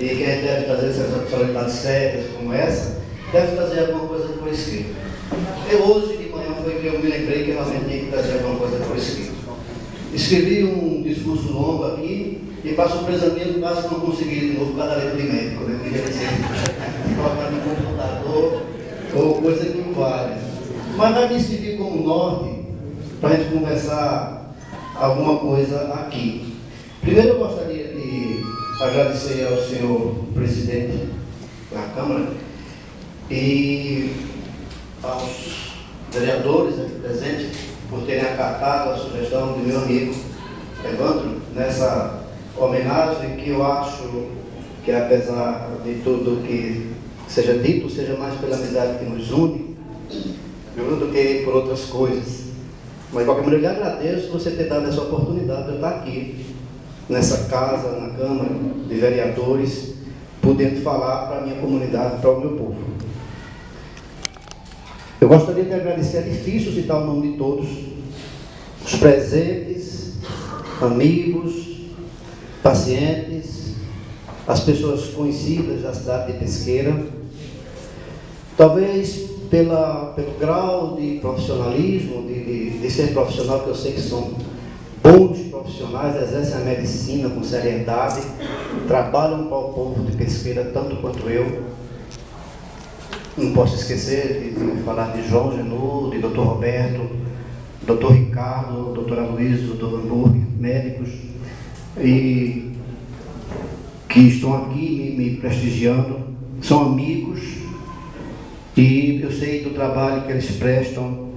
e que a gente deve trazer essas solenidades sérias como essa, deve trazer alguma coisa por escrito. Eu hoje de manhã foi que eu me lembrei que realmente tinha que trazer alguma coisa por escrito. Escrevi um discurso longo aqui e, para surpresa minha, quase não consegui de novo cada letra de médico. Eu queria dizer, colocar no computador ou coisa que não vale. Mas vai me servir como norte para a gente conversar alguma coisa aqui. Primeiro eu gostaria de agradecer ao senhor presidente da Câmara e aos vereadores aqui presentes por terem acatado a sugestão do meu amigo Evandro nessa homenagem que eu acho que, apesar de tudo que seja dito, seja mais pela amizade que nos une, do que por outras coisas. Mas, de qualquer maneira, eu lhe agradeço você ter dado essa oportunidade de eu estar aqui, nessa casa, na Câmara de Vereadores, podendo falar para a minha comunidade, para o meu povo. Eu gostaria de agradecer, é difícil citar o nome de todos, os presentes, amigos, pacientes, as pessoas conhecidas da cidade de Pesqueira, talvez pelo grau de profissionalismo, de ser profissional, que eu sei que são bons profissionais, exercem a medicina com seriedade, trabalham para o povo de Pesqueira tanto quanto eu. Não posso esquecer de falar de João Genu, de Dr. Roberto, Dr. Ricardo, Dr. Aloysio, Dr. Hamburg, médicos, e que estão aqui me prestigiando, são amigos, e eu sei do trabalho que eles prestam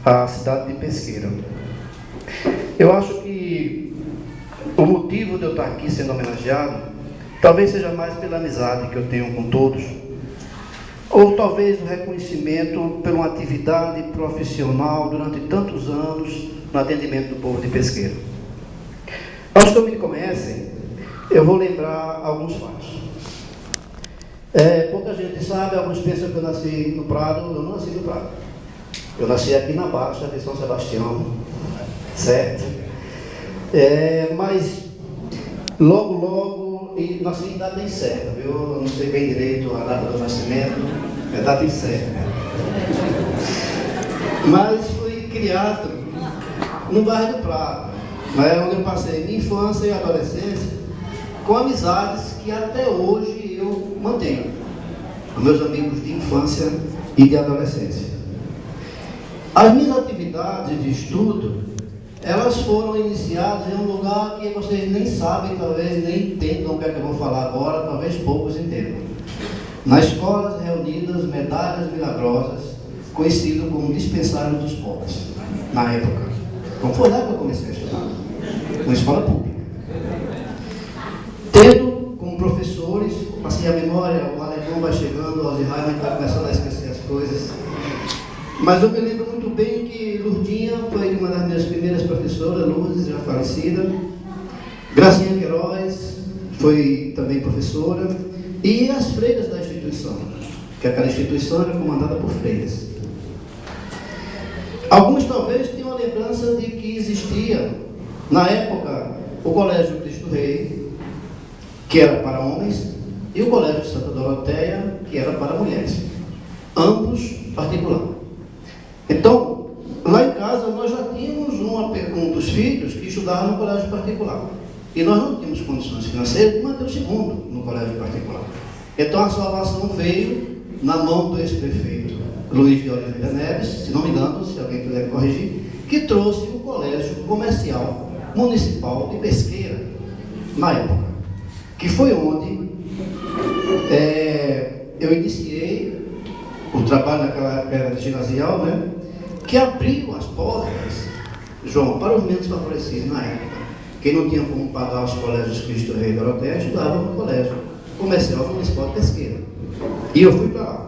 à cidade de Pesqueira. Eu acho que o motivo de eu estar aqui sendo homenageado talvez seja mais pela amizade que eu tenho com todos, ou talvez o reconhecimento por uma atividade profissional durante tantos anos no atendimento do povo de Pesqueira. Aos que me conhecem, eu vou lembrar alguns fatos. Pouca gente sabe, alguns pensam que eu nasci no Prado. Eu não nasci no Prado. Eu nasci aqui na Baixa de São Sebastião, certo? Mas logo, e nasci em data incerta, viu? Eu não sei bem direito a data do nascimento, é data incerta. Mas fui criado no bairro do Prado, onde eu passei minha infância e adolescência com amizades que até hoje eu mantenho, com meus amigos de infância e de adolescência. As minhas atividades de estudo, elas foram iniciadas em um lugar que vocês nem sabem, talvez nem entendam o que é que eu vou falar agora, talvez poucos entendam. Nas Escolas Reunidas Medalhas Milagrosas, conhecido como Dispensário dos Pobres, na época. Então foi lá que eu comecei a estudar, uma escola pública. Tendo como professores, passei a memória, o alemão vai chegando, o Alzheimer está começando a esquecer as coisas. Mas eu me lembro muito bem que Lourdinha foi uma das minhas primeiras professoras, Lourdes, já falecida. Gracinha Queiroz foi também professora. E as freiras da instituição, que aquela instituição era comandada por freiras. Alguns talvez tenham a lembrança de que existia, na época, o Colégio Cristo Rei, que era para homens, e o Colégio Santa Doroteia, que era para mulheres, ambos particular. Então, lá em casa nós já tínhamos um dos filhos que estudava no colégio particular, e nós não tínhamos condições financeiras de manter o segundo no colégio particular. Então a salvação veio na mão do ex-prefeito Luiz de Oliveira Neves, se não me engano, se alguém puder corrigir, que trouxe o Colégio Comercial Municipal de Pesqueira, na época, que foi onde eu iniciei o trabalho naquela era de ginasial, que abriu as portas, João, para os menos favorecidos na época. Quem não tinha como pagar os colégios Cristo Rei e Doroteia, estudava no Colégio Comercial Municipal de Pesqueira. E eu fui para lá.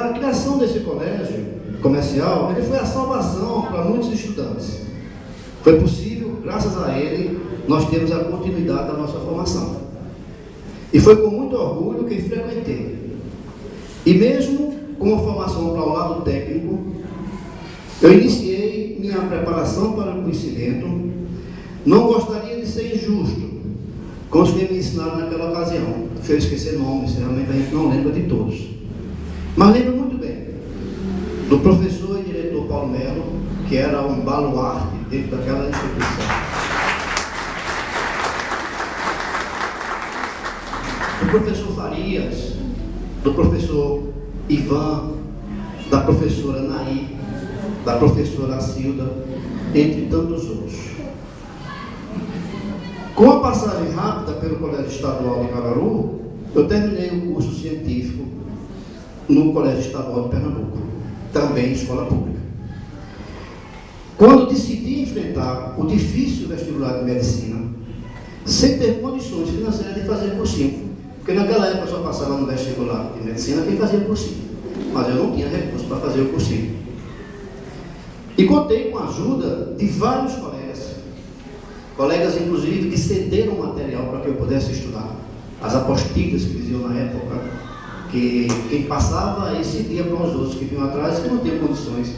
A criação desse colégio comercial, ele foi a salvação para muitos estudantes. Foi possível, graças a ele, nós termos a continuidade da nossa formação. E foi com muito orgulho que frequentei. E mesmo com a formação para o lado técnico, eu iniciei minha preparação para o conhecimento. Não gostaria de ser injusto, com os que me ensinaram naquela ocasião. Fez esquecer nomes, realmente a gente não lembra de todos. Mas lembro muito bem do professor e diretor Paulo Melo, que era um baluarte dentro daquela instituição. Do professor Farias, do professor Ivan, da professora Naí, da professora Acilda, entre tantos outros. Com a passagem rápida pelo Colégio Estadual de Caruaru, eu terminei o curso científico no Colégio Estadual de Pernambuco, também escola pública. Quando decidi enfrentar o difícil vestibular de medicina, sem ter condições financeiras de fazer cursinho, porque naquela época só passava no vestibular de medicina quem fazia cursinho, mas eu não tinha recurso para fazer o cursinho. E contei com a ajuda de vários colegas inclusive que cederam material para que eu pudesse estudar. As apostilas que diziam na época, que quem passava cedia para os outros que vinham atrás que não tinham condições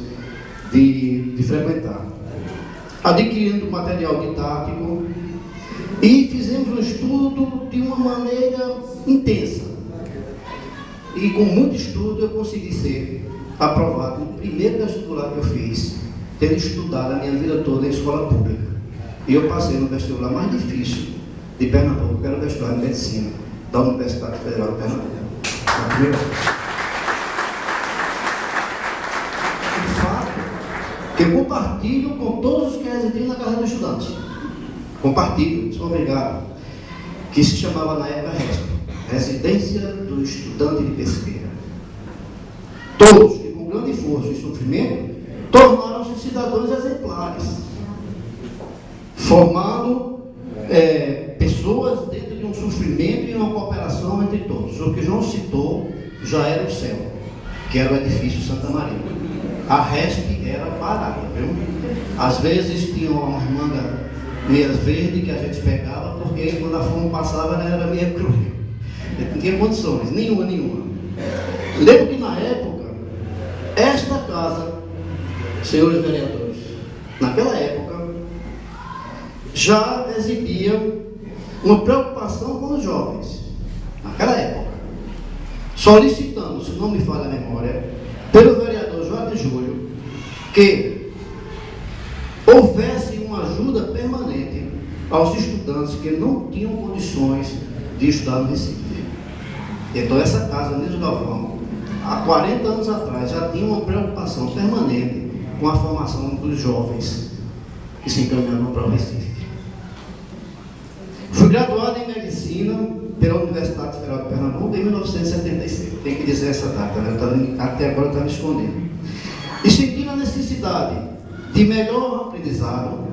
de frequentar. Adquirindo material didático e fizemos um estudo de uma maneira intensa. E com muito estudo eu consegui ser aprovado no primeiro vestibular que eu fiz, tendo estudado a minha vida toda em escola pública. E eu passei no vestibular mais difícil de Pernambuco, que era o vestibular de medicina da Universidade Federal de Pernambuco. O fato que eu compartilho com todos os que residiam na casa do estudante. Compartilho, sou obrigado. Que se chamava na época RESP, Residência do Estudante de Pesqueira. Todos que com grande esforço e sofrimento tornaram-se cidadãos exemplares, formando pessoas dentro de um sofrimento e uma cooperação entre todos. O que João citou já era o céu, que era o edifício Santa Maria. A RESP era parada, viu? Às vezes tinha uma manga meia verde que a gente pegava, porque quando a fome passava ela era meia crua. Não tinha condições, nenhuma. Lembro que na época, esta casa, senhores vereadores, naquela época, já exibia uma preocupação com os jovens, naquela época, solicitando, se não me falha a memória, pelo vereador Joaquim Júlio, que houvesse uma ajuda permanente aos estudantes que não tinham condições de estudar no Recife. Então essa casa, Nilson Galvão, há 40 anos atrás, já tinha uma preocupação permanente com a formação dos jovens que se encaminhavam para o Recife. Fui graduado em Medicina pela Universidade Federal de Pernambuco em 1976. Tem que dizer essa data, né? Até agora está me escondendo. E sentindo a necessidade de melhor aprendizado,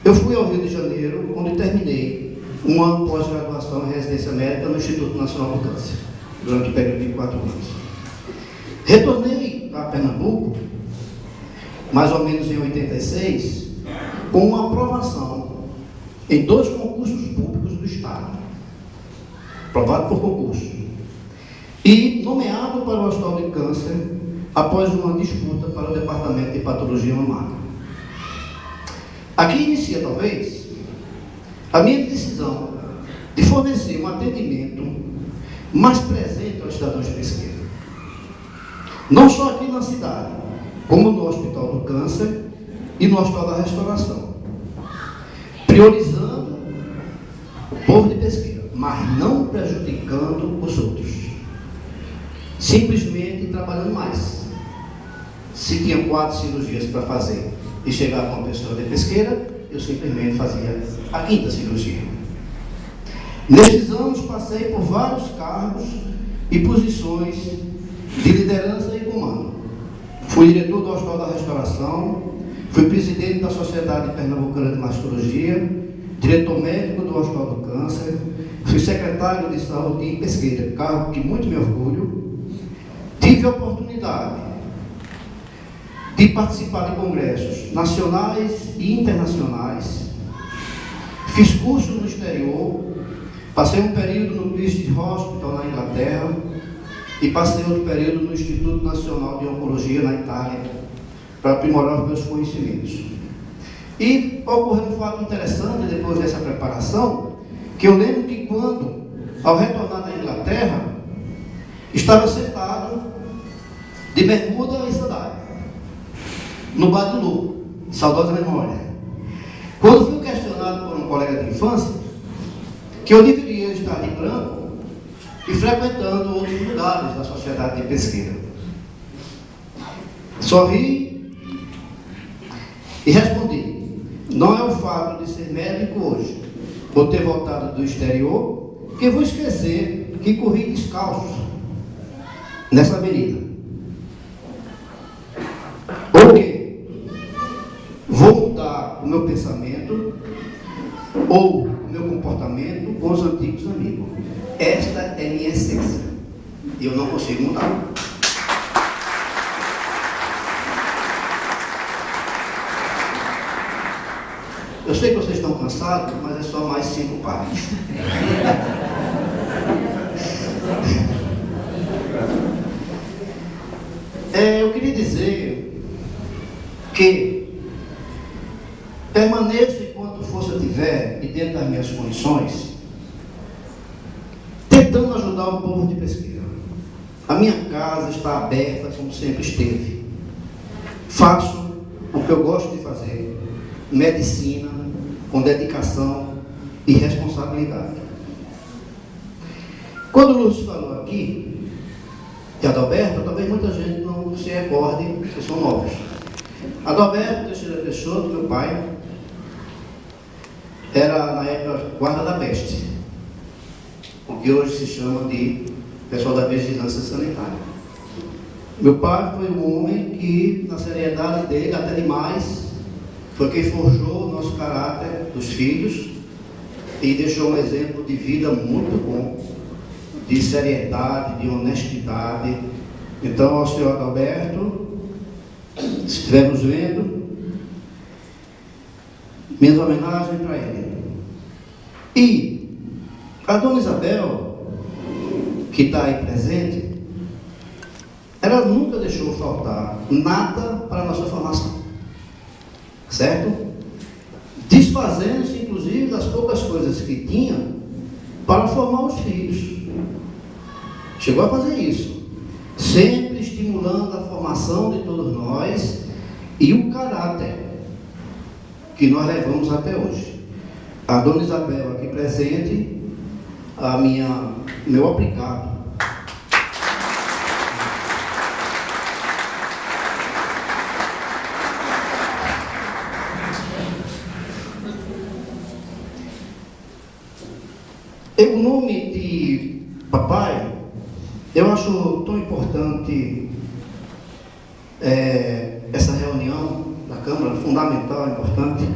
eu fui ao Rio de Janeiro, onde terminei uma pós-graduação em residência médica no Instituto Nacional do Câncer, durante o período de 4 anos. Retornei a Pernambuco, mais ou menos em 86, com uma aprovação em 2 concursos públicos do Estado, aprovado por concurso, e nomeado para o Hospital de Câncer após uma disputa para o Departamento de Patologia Mamária. Aqui inicia, talvez, a minha decisão de fornecer um atendimento mais presente aos cidadãos de Pesqueira. Não só aqui na cidade, como no Hospital do Câncer e no Hospital da Restauração. Priorizando o povo de Pesqueira, mas não prejudicando os outros. Simplesmente trabalhando mais. Se tinha 4 cirurgias para fazer e chegar com uma pessoa de Pesqueira, eu simplesmente fazia a 5ª cirurgia. Nesses anos passei por vários cargos e posições de liderança e comando. Fui diretor do Hospital da Restauração, fui presidente da Sociedade Pernambucana de Mastologia, diretor médico do Hospital do Câncer, fui secretário de Saúde em Pesqueira, cargo que muito me orgulho. Tive a oportunidade de participar de congressos nacionais e internacionais, fiz curso no exterior, passei um período no British Hospital na Inglaterra e passei outro período no Instituto Nacional de Oncologia na Itália, para aprimorar os meus conhecimentos. E ocorreu um fato interessante depois dessa preparação, que eu lembro que quando, ao retornar da Inglaterra, estava sentado de bermuda e sandália, no bar do Lu, saudosa memória. Quando fui questionado por um colega de infância, que eu deveria estar de branco e frequentando outros lugares da sociedade de pesquisa. Sorri e respondi: não é o fato de ser médico hoje, ou ter voltado do exterior, que vou esquecer que corri descalço nessa avenida. Ou que vou mudar o meu pensamento ou o meu comportamento com os antigos amigos. Esta é minha essência e eu não consigo mudar. Eu sei que vocês estão cansados, mas é só mais 5 páginas. Eu queria dizer que permaneço enquanto força tiver e dentro das minhas condições, tentando ajudar o povo de Pesqueira. A minha casa está aberta como sempre esteve. Faço o que eu gosto de fazer, medicina, com dedicação e responsabilidade. Quando o Lúcio falou aqui de Adalberto, talvez muita gente não se recorde, que são novos. Adalberto Teixeira Peixoto, meu pai, era na época guarda da peste, o que hoje se chama de pessoal da vigilância sanitária. Meu pai foi um homem que, na seriedade dele, até demais, foi quem forjou o nosso caráter dos filhos e deixou um exemplo de vida muito bom, de seriedade, de honestidade. Então, ao senhor Adalberto, se estivermos vendo, minhas homenagens para ele. E a dona Isabel, que está aí presente, ela nunca deixou faltar nada para a nossa formação. Certo? Desfazendo-se, inclusive, das poucas coisas que tinha para formar os filhos. Chegou a fazer isso. Sempre estimulando a formação de todos nós e o caráter que nós levamos até hoje. A dona Isabel aqui presente, meu obrigado. O nome de papai, eu acho tão importante essa reunião da Câmara, fundamental, importante,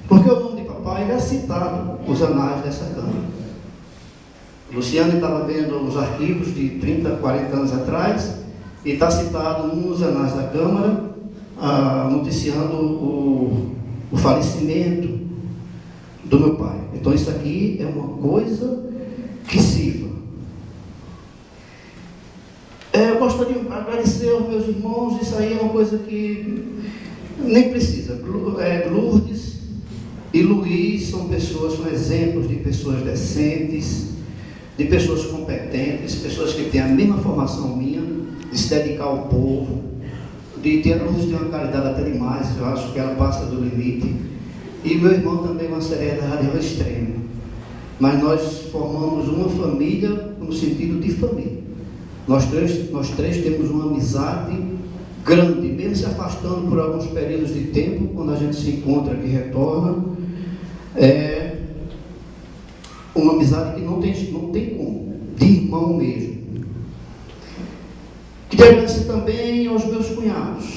porque o nome de papai ele é citado nos anais dessa Câmara. Luciano estava vendo os arquivos de 30, 40 anos atrás e está citado nos anais da Câmara, noticiando o falecimento do meu pai. Então isso aqui é uma coisa que sirva. Eu gostaria de agradecer aos meus irmãos. Isso aí é uma coisa que nem precisa. Lourdes e Luiz são exemplos de pessoas decentes, de pessoas competentes, pessoas que têm a mesma formação minha, de se dedicar ao povo, de ter a Lourdes de uma caridade até demais, eu acho que ela passa do limite. E meu irmão também uma seriedade ao extremo. Mas nós formamos uma família no sentido de família. Nós três temos uma amizade grande, mesmo se afastando por alguns períodos de tempo, quando a gente se encontra e retorna. É uma amizade que não tem como, de irmão mesmo. Queria agradecer também aos meus cunhados.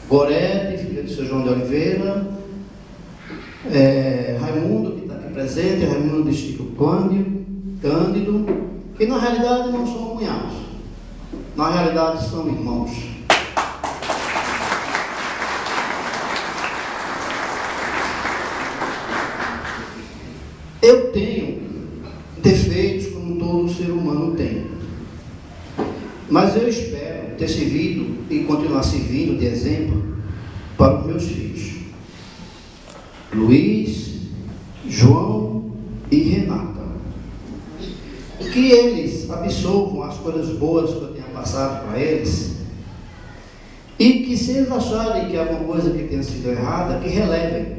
Gorete, filha do seu João de Oliveira, Raimundo, que está aqui presente, Raimundo de Chico Cândido, que na realidade não são cunhados, na realidade são irmãos. Eu tenho defeitos como todo ser humano tem, mas eu espero ter servido e continuar servindo de exemplo para os meus filhos, Luiz, João e Renata. que eles absorvam as coisas boas que eu tenha passado para eles, e que se eles acharem que há alguma coisa que tenha sido errada, que relevem.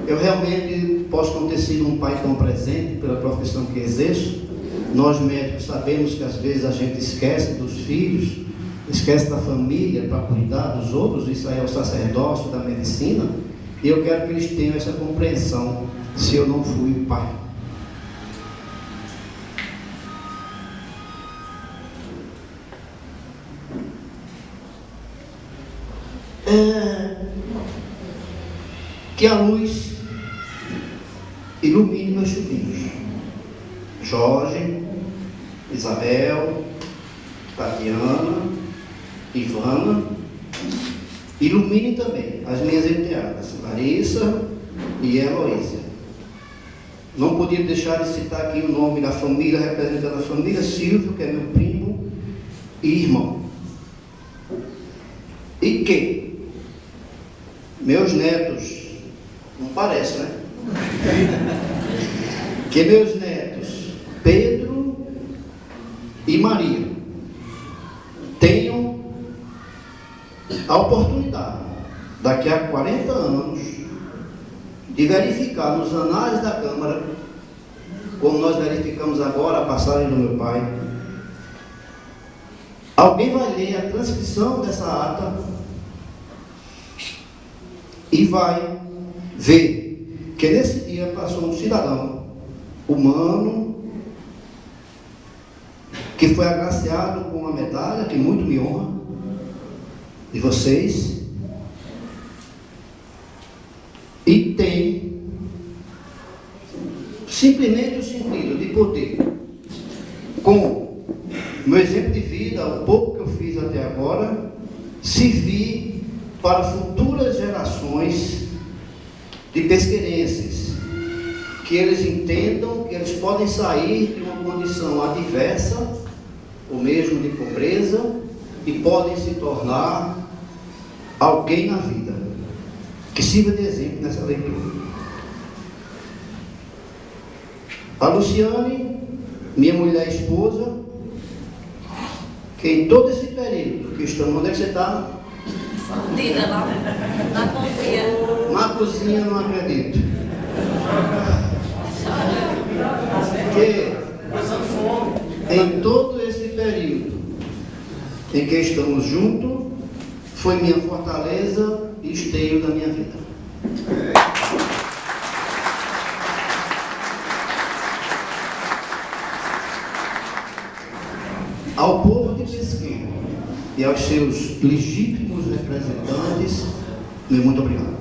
Eu realmente posso não ter sido um pai tão presente pela profissão que exerço. Nós médicos sabemos que às vezes a gente esquece dos filhos, esquece da família para cuidar dos outros. Isso aí é o sacerdócio da medicina, e eu quero que eles tenham essa compreensão, se eu não fui o pai. Que a luz ilumine meus filhinhos, Jorge, Isabel, Tatiana, Ivana. Ilumine também as minhas enteadas, Larissa e Heloísa. Não podia deixar de citar aqui o nome da família, representando a família Silvio, que é meu primo e irmão. E que meus netos, não parece, né? Que meus netos, Pedro e Maria, tenham a oportunidade, daqui a 40 anos, de verificar nos anais da Câmara, como nós verificamos agora a passagem do meu pai. Alguém vai ler a transcrição dessa ata e vai ver que nesse dia passou um cidadão humano que foi agraciado com uma medalha que muito me honra de vocês, e tem simplesmente o sentido de poder, com meu exemplo de vida, o pouco que eu fiz até agora, servir para futuras gerações de pesqueirenses, que eles entendam que eles podem sair de uma condição adversa, ou mesmo de pobreza, e podem se tornar alguém na vida, que sirva de exemplo nessa leitura. A Luciane, minha mulher e esposa, que em todo esse período que estamos, onde é que você está? Escondida lá, na cozinha. Na cozinha, não acredito. Que em todo esse período em que estamos juntos, foi minha fortaleza e esteio da minha vida. Ao povo de Pesqueira e aos seus legítimos representantes, meu muito obrigado.